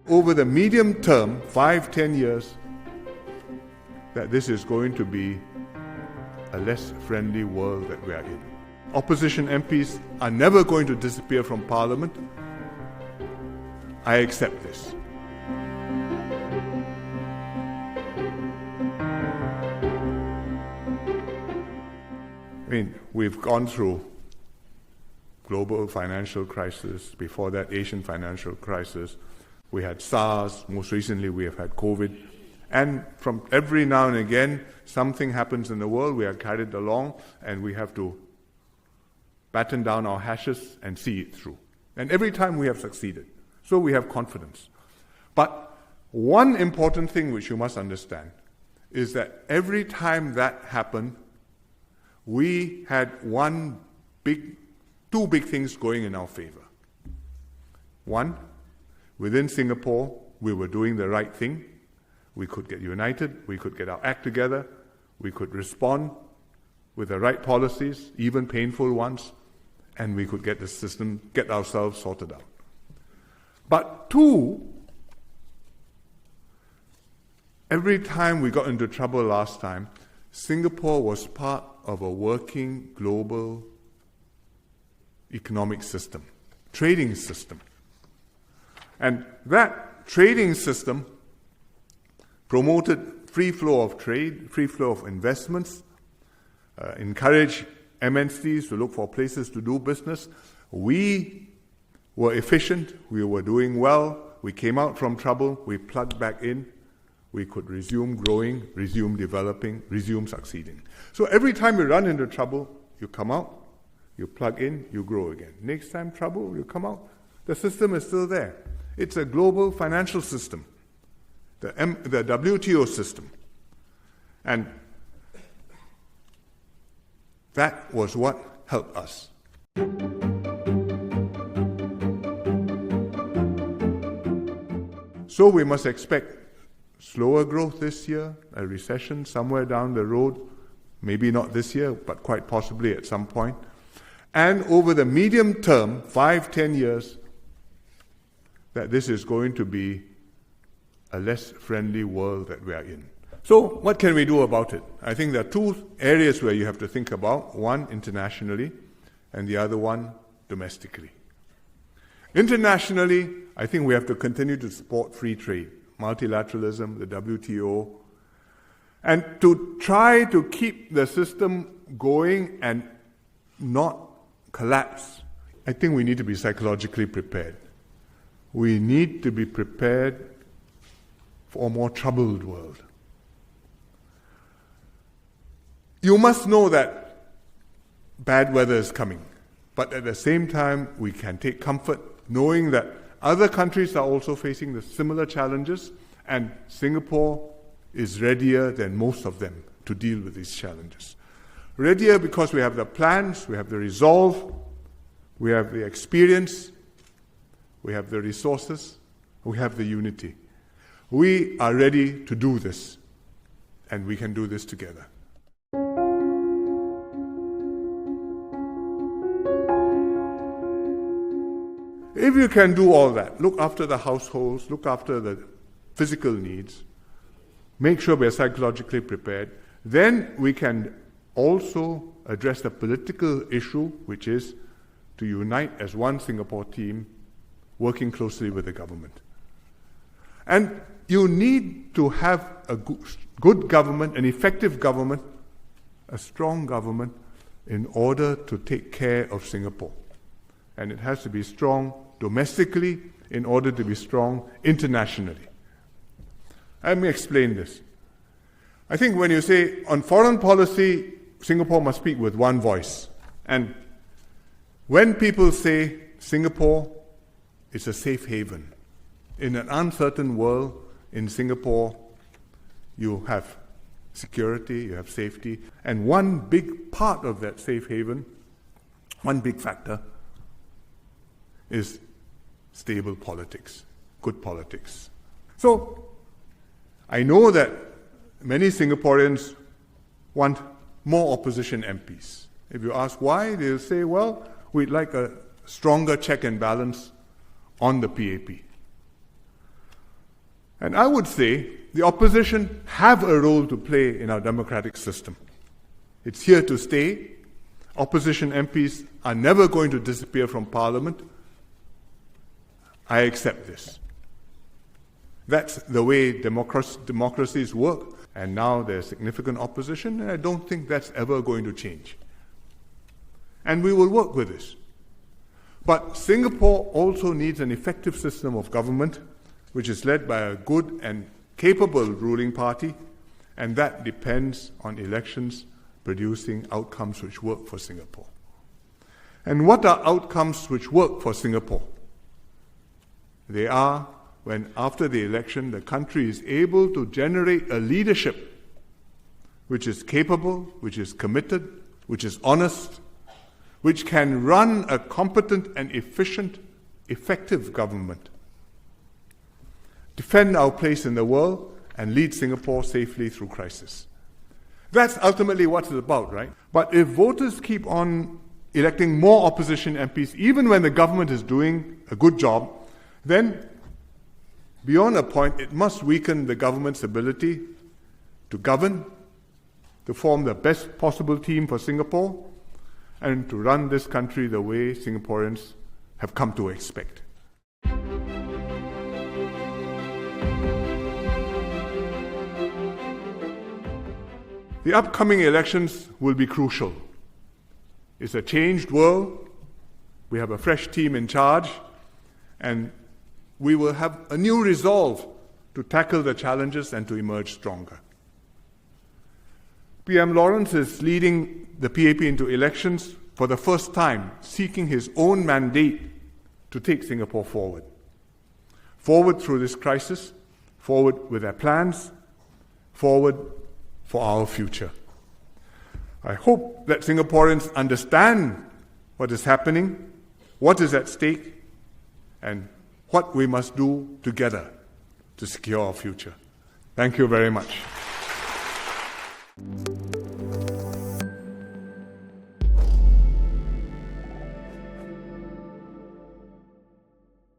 over the medium term, 5-10 years, that this is going to be a less friendly world that we are in. Opposition MPs are never going to disappear from Parliament. I accept this. I mean, we've gone through global financial crisis, before that Asian financial crisis, we had SARS, most recently we have had COVID, and from every now and again something happens in the world, we are carried along and we have to batten down our hashes and see it through. And every time we have succeeded, so we have confidence. But one important thing which you must understand is that every time that happened, we had two big things going in our favor. One, within Singapore, we were doing the right thing. We could get united, we could get our act together, we could respond with the right policies, even painful ones, and we could get the system, get ourselves sorted out. But two, every time we got into trouble last time, Singapore was part of a working global economic system, trading system. And that trading system promoted free flow of trade, free flow of investments, encouraged MNCs to look for places to do business. We were efficient, we were doing well, we came out from trouble, we plugged back in, we could resume growing, resume developing, resume succeeding. So every time you run into trouble, you come out, you plug in, you grow again. Next time trouble, you come out, the system is still there. It's a global financial system, the WTO system. And that was what helped us. So we must expect slower growth this year, a recession somewhere down the road, maybe not this year, but quite possibly at some point. And over the medium term, 5-10 years, that this is going to be a less friendly world that we are in. So what can we do about it? I think there are two areas where you have to think about, one internationally and the other one domestically. Internationally, I think we have to continue to support free trade, multilateralism, the WTO, and to try to keep the system going and not collapse. I think we need to be psychologically prepared. We need to be prepared for a more troubled world. You must know that bad weather is coming, but at the same time, we can take comfort knowing that other countries are also facing the similar challenges, and Singapore is readier than most of them to deal with these challenges. Readier because we have the plans, we have the resolve, we have the experience, we have the resources, we have the unity. We are ready to do this, and we can do this together. If you can do all that, look after the households, look after the physical needs, make sure we are psychologically prepared, then we can also address the political issue, which is to unite as one Singapore team, working closely with the government. And you need to have a good government, an effective government, a strong government, in order to take care of Singapore. And it has to be strong domestically in order to be strong internationally. Let me explain this. I think when you say on foreign policy, Singapore must speak with one voice. And when people say Singapore is a safe haven, in an uncertain world, in Singapore, you have security, you have safety, and one big part of that safe haven, one big factor, is stable politics, good politics. So, I know that many Singaporeans want more opposition MPs. If you ask why, they'll say, well, we'd like a stronger check and balance on the PAP. And I would say the opposition have a role to play in our democratic system. It's here to stay. Opposition MPs are never going to disappear from Parliament. I accept this. That's the way democracies work. And now there's significant opposition, and I don't think that's ever going to change. And we will work with this. But Singapore also needs an effective system of government, which is led by a good and capable ruling party, and that depends on elections producing outcomes which work for Singapore. And what are outcomes which work for Singapore? They are when, after the election, the country is able to generate a leadership which is capable, which is committed, which is honest, which can run a competent and efficient, effective government, defend our place in the world, and lead Singapore safely through crisis. That's ultimately what it's about, right? But if voters keep on electing more opposition MPs, even when the government is doing a good job, then beyond a point, it must weaken the government's ability to govern, to form the best possible team for Singapore, and to run this country the way Singaporeans have come to expect. The upcoming elections will be crucial. It's a changed world. We have a fresh team in charge, and we will have a new resolve to tackle the challenges and to emerge stronger. PM Lawrence is leading the PAP into elections for the first time, seeking his own mandate to take Singapore forward. Forward through this crisis, forward with our plans, forward for our future. I hope that Singaporeans understand what is happening, what is at stake, and what we must do together to secure our future. Thank you very much.